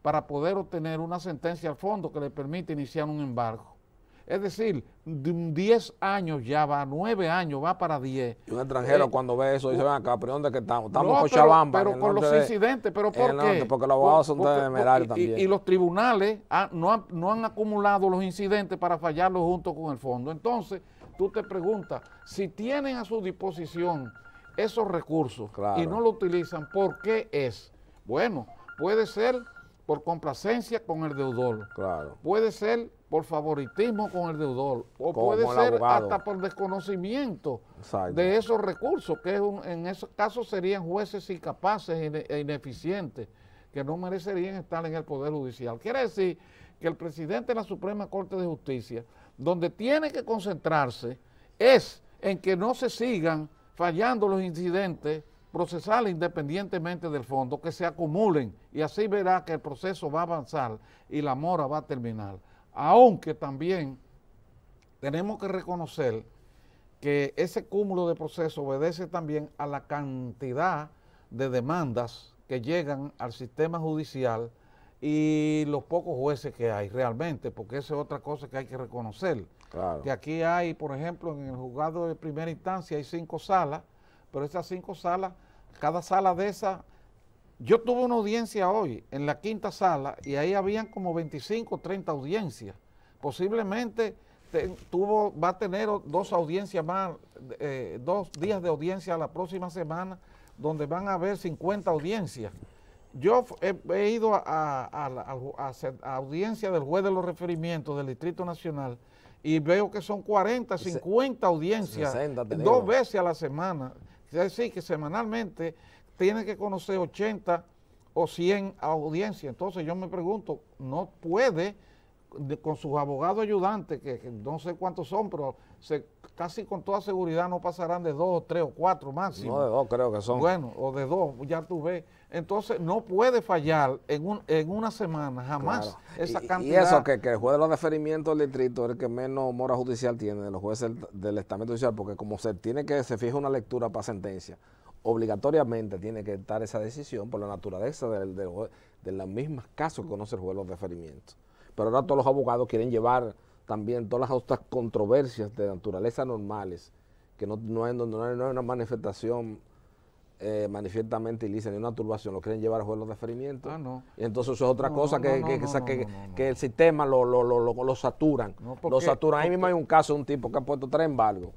para poder obtener una sentencia al fondo que le permite iniciar un embargo. Es decir, de 10 años ya va, 9 años, va para 10. Y un extranjero cuando ve eso dice, ven acá, ¿pero dónde que estamos? Estamos no, en Cochabamba. Pero con los incidentes, ¿pero por qué? Porque los abogados son temerarios también. Y los tribunales no han acumulado los incidentes para fallarlos junto con el fondo. Entonces, tú te preguntas, si tienen a su disposición esos recursos y no lo utilizan, ¿por qué es? Bueno, puede ser por complacencia con el deudor. Puede ser por favoritismo con el deudor, o puede ser hasta por desconocimiento de esos recursos, que en esos casos serían jueces incapaces e ineficientes, que no merecerían estar en el Poder Judicial. Quiere decir que el presidente de la Suprema Corte de Justicia, donde tiene que concentrarse, es en que no se sigan fallando los incidentes procesales independientemente del fondo, que se acumulen, y así verá que el proceso va a avanzar y la mora va a terminar. Aunque también tenemos que reconocer que ese cúmulo de procesos obedece también a la cantidad de demandas que llegan al sistema judicial y los pocos jueces que hay realmente, porque esa es otra cosa que hay que reconocer. Que aquí hay, por ejemplo, en el juzgado de primera instancia hay 5 salas, pero esas 5 salas, cada sala de esas, yo tuve una audiencia hoy en la 5ª sala y ahí habían como 25 o 30 audiencias. Posiblemente va a tener 2 audiencias más, 2 días de audiencia la próxima semana, donde van a haber 50 audiencias. yo he ido a audiencia del juez de los referimientos del Distrito Nacional y veo que son 40, 50 audiencias, 2 veces a la semana. Es decir, que semanalmente tiene que conocer 80 o 100 audiencias. Entonces yo me pregunto, ¿no puede con sus abogados ayudantes, que no sé cuántos son, pero casi con toda seguridad no pasarán de 2, 3 o 4 máximo? No, de 2 creo que son. Bueno, o de 2, ya tú ves. Entonces no puede fallar en una semana, jamás, Claro. esa Y cantidad. eso, que el juez de los deferimientos del distrito es el que menos mora judicial tiene de los jueces del estamento judicial, porque como se fija una lectura para sentencia, obligatoriamente tiene que estar esa decisión por la naturaleza de los mismos casos que conoce el juez de los deferimientos. Pero ahora todos los abogados quieren llevar también todas las otras controversias de naturaleza normales, que no es una manifestación manifiestamente ilícita ni una turbación, lo quieren llevar a juez de los deferimientos. No. Y entonces eso es otra cosa que el sistema lo saturan. Lo saturan. Ahí mismo hay un caso de un tipo que ha puesto 3 embargos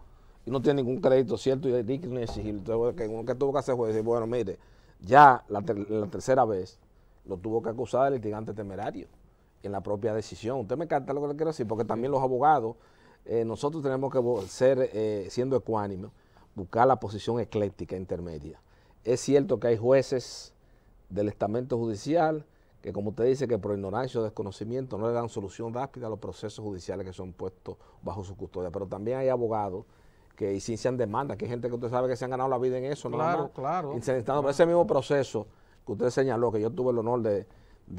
y no tiene ningún crédito cierto y digno ni exigible. Entonces, uno que tuvo que hacer juez, decir, bueno, mire, ya la tercera vez lo tuvo que acusar de litigante temerario en la propia decisión. Usted me capta lo que le quiero decir, porque también los abogados, nosotros tenemos que ser, siendo ecuánimes, buscar la posición ecléctica intermedia. Es cierto que hay jueces del estamento judicial que, como usted dice, que por ignorancia o desconocimiento no le dan solución rápida a los procesos judiciales que son puestos bajo su custodia, pero también hay abogados que inician demandas, que hay gente que usted sabe que se han ganado la vida en eso, Claro. Intentando ese mismo proceso que usted señaló, que yo tuve el honor de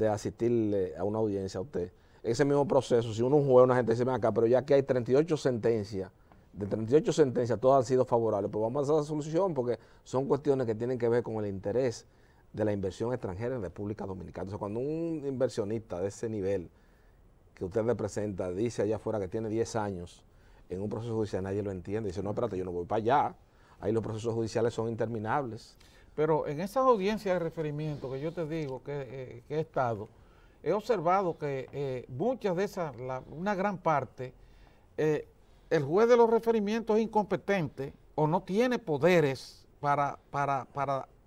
asistir a una audiencia a usted. Ese mismo proceso, si uno es un juez, una gente dice, ven acá, pero ya que hay 38 sentencias, de 38 sentencias todas han sido favorables, pues vamos a hacer la solución porque son cuestiones que tienen que ver con el interés de la inversión extranjera en República Dominicana. Entonces, cuando un inversionista de ese nivel que usted representa dice allá afuera que tiene 10 años en un proceso judicial, nadie lo entiende. Dice, no, espérate, yo no voy para allá. Ahí los procesos judiciales son interminables. Pero en esas audiencias de referimiento que yo te digo que he estado, he observado que muchas de esas, una gran parte, el juez de los referimientos es incompetente o no tiene poderes para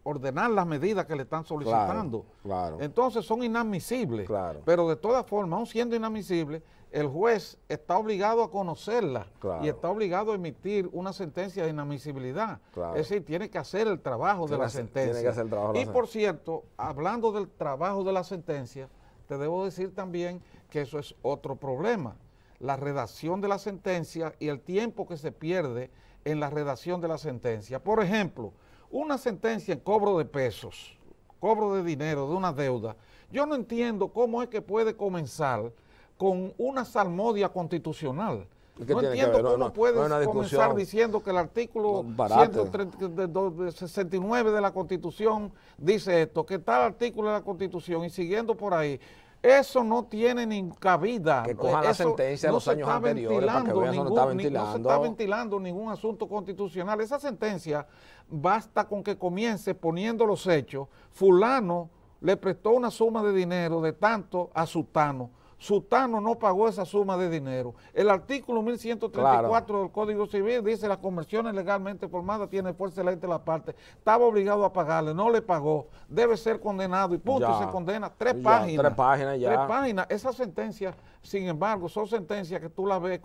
ordenar las medidas que le están solicitando. Claro. Entonces son inadmisibles. Claro. Pero de todas formas, aun siendo inadmisibles, el juez está obligado a conocerla y está obligado a emitir una sentencia de inadmisibilidad. Claro. Es decir, tiene que hacer el trabajo de la sentencia. Tiene que hacer el trabajo de la Y por cierto, hablando del trabajo de la sentencia, te debo decir también que eso es otro problema. La redacción de la sentencia y el tiempo que se pierde en la redacción de la sentencia. Por ejemplo, una sentencia en cobro de pesos, cobro de dinero, de una deuda. Yo no entiendo cómo es que puede comenzar con una salmodia constitucional. No entiendo cómo puedes comenzar diciendo que el artículo 169 de la Constitución dice esto, que tal artículo de la Constitución y siguiendo por ahí. Eso no tiene ni cabida. Que cojan la sentencia de los años anteriores para que vean eso no está ventilando. No se está ventilando ningún asunto constitucional. Esa sentencia basta con que comience poniendo los hechos. Fulano le prestó una suma de dinero de tanto a Sutano. Sutano no pagó esa suma de dinero. El artículo 1134 del Código Civil dice las conversiones legalmente formadas tienen fuerza de ley de la parte. Estaba obligado a pagarle, no le pagó, debe ser condenado y punto, y se condena. 3 páginas. 3 páginas ya. 3 páginas. Esas sentencias, sin embargo, son sentencias que tú las ves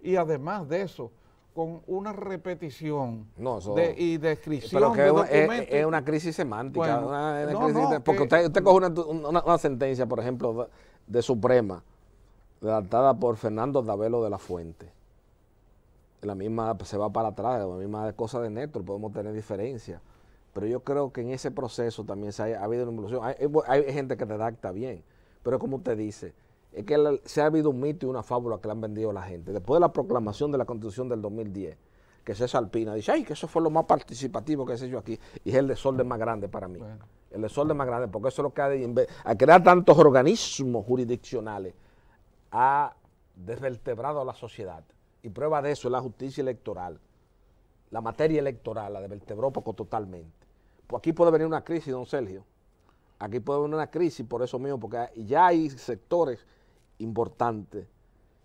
y además de eso, con una repetición y descripción de documentos. Es una crisis semántica. Porque usted coge una sentencia, por ejemplo, de Suprema, redactada por Fernando Davelo de la Fuente. La misma se va para atrás, la misma cosa de Néstor, podemos tener diferencias. Pero yo creo que en ese proceso también ha habido una evolución. Hay gente que redacta bien, pero como usted dice, es que se ha habido un mito y una fábula que le han vendido a la gente. Después de la proclamación de la Constitución del 2010, que César Alpina dice, ay, que eso fue lo más participativo que he hecho aquí, y es el desorden más grande para mí. Bueno. El desorden más grande, porque eso es lo que a crear tantos organismos jurisdiccionales ha desvertebrado a la sociedad. Y prueba de eso es la justicia electoral. La materia electoral la desvertebró poco totalmente. Pues aquí puede venir una crisis, don Sergio. Aquí puede venir una crisis por eso mismo, porque ya hay sectores importantes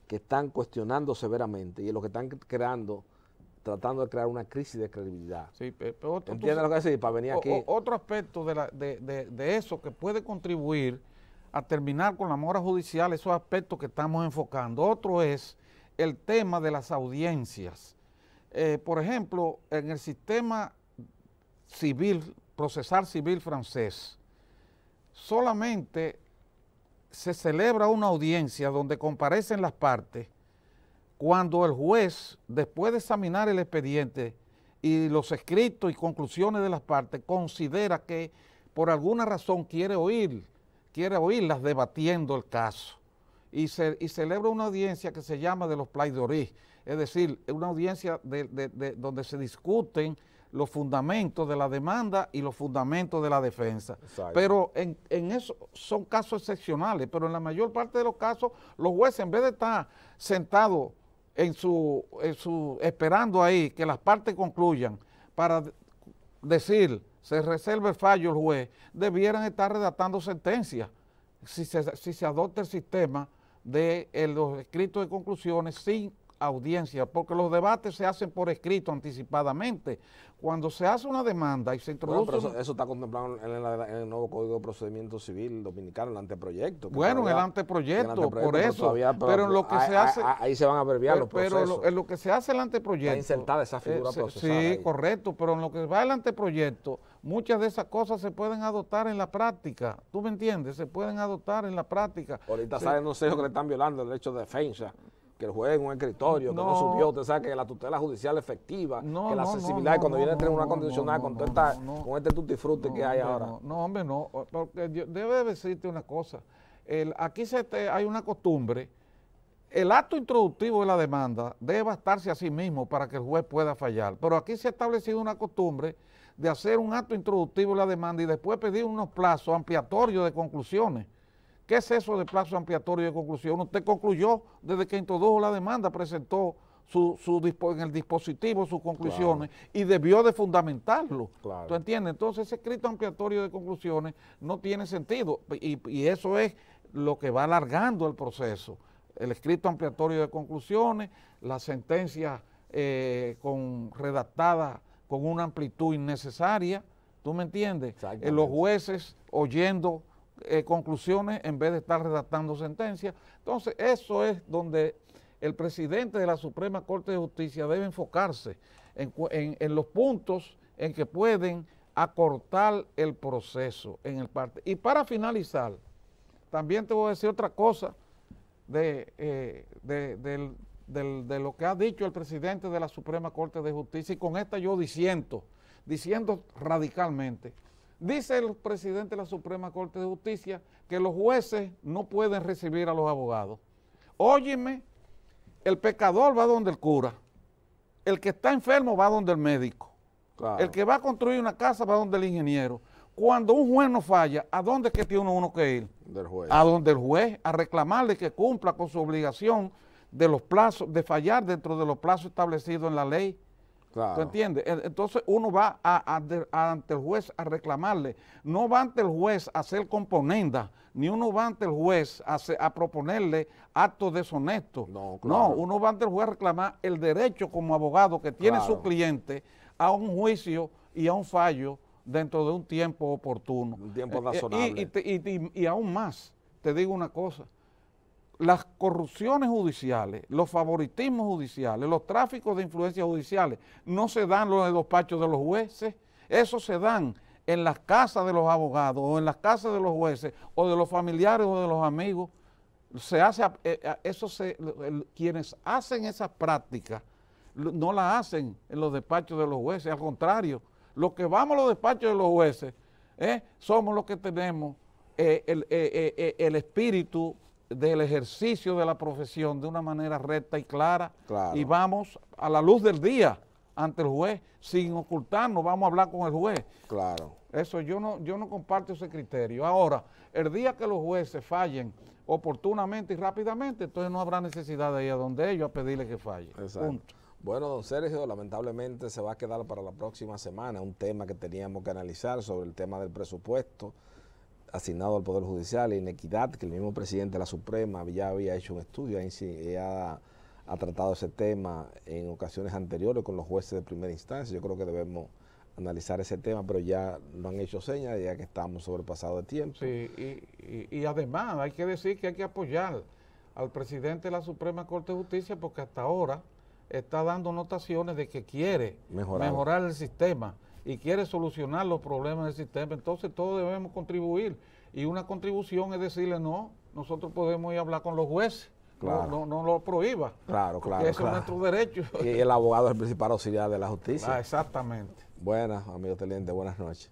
que están cuestionando severamente y lo que están creando tratando de crear una crisis de credibilidad. Sí, pero ¿Entiendes lo que decir? Para venir aquí. Otro aspecto de eso que puede contribuir a terminar con la mora judicial, esos aspectos que estamos enfocando. Otro es el tema de las audiencias. Por ejemplo, en el sistema civil, procesal civil francés, solamente se celebra una audiencia donde comparecen las partes cuando el juez, después de examinar el expediente y los escritos y conclusiones de las partes, considera que por alguna razón quiere oírlas debatiendo el caso. Y celebra una audiencia que se llama de los plaidoiries, es decir, una audiencia donde se discuten los fundamentos de la demanda y los fundamentos de la defensa. Exacto. Pero en eso son casos excepcionales, pero en la mayor parte de los casos, los jueces, en vez de estar sentados esperando ahí que las partes concluyan para decir, se reserva el fallo el juez, debieran estar redactando sentencias si se adopta el sistema de los escritos de conclusiones sin audiencia, porque los debates se hacen por escrito anticipadamente. Cuando se hace una demanda y se introduce... Bueno, pero eso está contemplado en el nuevo Código de Procedimiento Civil Dominicano, el anteproyecto. Bueno, en el anteproyecto, por eso, pero en lo que se hace... Ahí se van a abreviar los procesos. Pero en lo que se hace el anteproyecto... Está insertada esa figura procesal. Sí, ahí. Correcto, pero en lo que va el anteproyecto, muchas de esas cosas se pueden adoptar en la práctica. ¿Tú me entiendes? Se pueden adoptar en la práctica. Ahorita salen unos hijos que le están violando el derecho de defensa, que el juez en un escritorio, que no subió, usted sabe que la tutela judicial efectiva, que la accesibilidad, cuando viene el Tribunal Constitucional con este tutti frutti que hay ahora. No, hombre, no, porque debe decirte una cosa, aquí hay una costumbre, el acto introductivo de la demanda debe bastarse a sí mismo para que el juez pueda fallar, pero aquí se ha establecido una costumbre de hacer un acto introductivo de la demanda y después pedir unos plazos ampliatorios de conclusiones. ¿Qué es eso de plazo ampliatorio de conclusión? Usted concluyó desde que introdujo la demanda, presentó en el dispositivo sus conclusiones, claro, y debió de fundamentarlo. Claro. ¿Tú entiendes? Entonces ese escrito ampliatorio de conclusiones no tiene sentido y eso es lo que va alargando el proceso. El escrito ampliatorio de conclusiones, la sentencia redactada con una amplitud innecesaria, ¿tú me entiendes? Los jueces oyendo conclusiones en vez de estar redactando sentencias. Entonces, eso es donde el presidente de la Suprema Corte de Justicia debe enfocarse en los puntos en que pueden acortar el proceso en el parte. Y para finalizar, también te voy a decir otra cosa de lo que ha dicho el presidente de la Suprema Corte de Justicia, y con esta yo diciendo radicalmente. Dice el presidente de la Suprema Corte de Justicia que los jueces no pueden recibir a los abogados. Óyeme, el pecador va donde el cura, el que está enfermo va donde el médico, claro, el que va a construir una casa va donde el ingeniero. Cuando un juez no falla, ¿a dónde es que tiene uno que ir? Del juez. A donde el juez, a reclamarle que cumpla con su obligación de los plazos, de fallar dentro de los plazos establecidos en la ley. Claro. ¿Tú entiendes? Entonces uno va ante el juez a reclamarle, no va ante el juez a hacer componenda, ni uno va ante el juez a proponerle actos deshonestos. No, claro, no, uno va ante el juez a reclamar el derecho como abogado que tiene, claro, su cliente a un juicio y a un fallo dentro de un tiempo oportuno. Un tiempo razonable. Y aún más, te digo una cosa, las corrupciones judiciales, los favoritismos judiciales, los tráficos de influencias judiciales, no se dan en los despachos de los jueces, eso se dan en las casas de los abogados o en las casas de los jueces o de los familiares o de los amigos. Quienes hacen esas prácticas no las hacen en los despachos de los jueces, al contrario, los que vamos a los despachos de los jueces somos los que tenemos el espíritu del ejercicio de la profesión de una manera recta y clara, claro, y vamos a la luz del día ante el juez, sin ocultarnos, vamos a hablar con el juez. Claro. Eso yo no comparto ese criterio. Ahora, el día que los jueces fallen oportunamente y rápidamente, entonces no habrá necesidad de ir a donde ellos a pedirle que falle. Exacto. Punto. Bueno, don Sergio, lamentablemente se va a quedar para la próxima semana un tema que teníamos que analizar sobre el tema del presupuesto asignado al Poder Judicial e inequidad, que el mismo presidente de la Suprema ya había hecho un estudio, ha tratado ese tema en ocasiones anteriores con los jueces de primera instancia. Yo creo que debemos analizar ese tema, pero ya lo han hecho señas, ya que estamos sobrepasado de tiempo. Sí, y además hay que decir que hay que apoyar al presidente de la Suprema Corte de Justicia, porque hasta ahora está dando notaciones de que quiere mejorar el sistema y quiere solucionar los problemas del sistema. Entonces todos debemos contribuir, y una contribución es decirle: no, nosotros podemos ir a hablar con los jueces. Claro. No lo prohíba. Claro, claro. Eso es nuestro derecho. Y el abogado es el principal auxiliar de la justicia. Exactamente. Buenas, amigos televidentes, buenas noches.